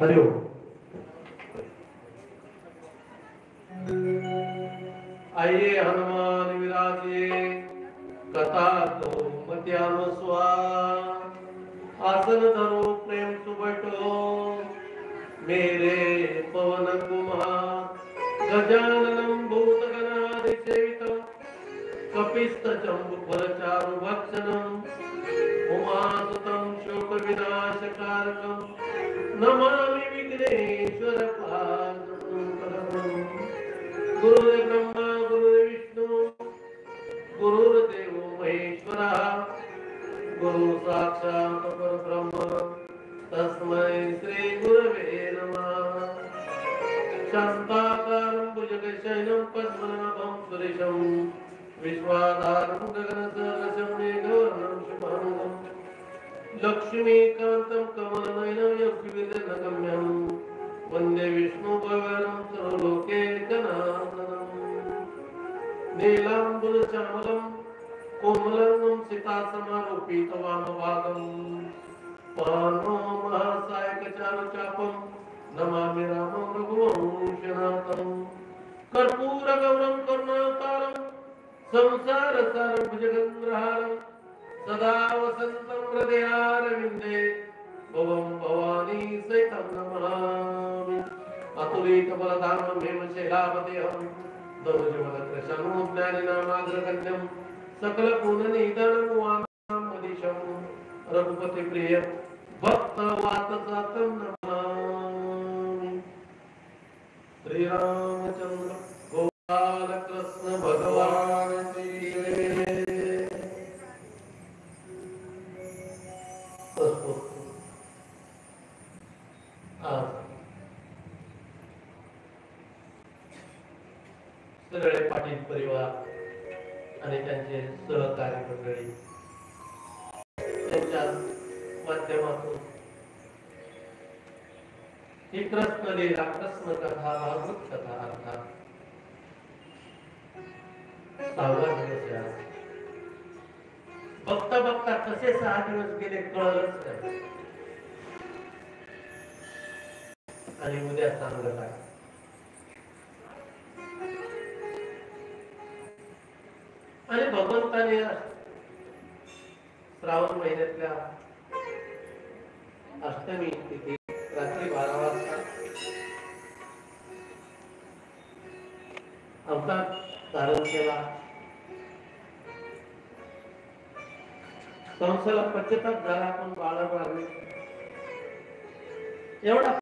हरिओ आइए हनुमान विराजे कथा तो मत्याम स्वार आसन धरो प्रेम सुबटो मेरे पवन कुमार गजाननं भूतगणाधिसेवितं कपिस्तजम्बुफलचारु भक्षणं उमासुतं शोकविनाशकारकं नमामि विघ्नेश्वर पादपद्मं गुरुदेव ब्रह्मा गुरुदेव विष्णु गुरुर्देव महेश्वरः गुरु साक्षात् परब्रह्म तस्मै श्री गुरवे नमः शान्ताकारं भुजगशयनं पद्मनाभं सुरेशं विश्वाधारं गगनसदृशं मेघवर्णं शुभांगं लक्ष्मीकान्तं कमलनयनं यक्षिविदनगम्यं वन्दे विष्णुभगवानं सर्वलोकैकनाथं नीलाम्बुजश्यामलं कोमलं सीतासमारोपितवामभागं पानो महासायकचारुचापं नमामि रामं रघुवंशनाथं कर्पूरगौरं करुणावतारं संसारसारं भुजगेन्द्रहारं सदा वसन्तं हृदयारविन्दे भवं भवानी सहितं नमामि अतुलितबलधामं हेमशैलावदेहं दौर्जवलकृशमोज्ञानिनामाग्रगण्यं सकलपुननिधनं वानामदिशं रघुपतिप्रिय भक्तवातसातं नमामि श्रीरामचन्द्र गोपाल कृष्ण भगवान की सगळे पाटील परिवार आणि त्यांचे सहकारी मंडळी त्यांच्या माध्यमातून ही कृष्ण लीला कृष्ण कथा भागवत कथा अर्थात 6वा दिवस आहे. बघता बघता कसे 6 दिवस गेले कळलंच नाही आणि उद्या सांगत आहे. आणि भगवंताने श्रावण महिन्यातल्या अष्टमी तिथी रात्री 12 वाजता अवतार धारण केला. कंसाला पश्चाताप झाला पण बाळा मारले एवढा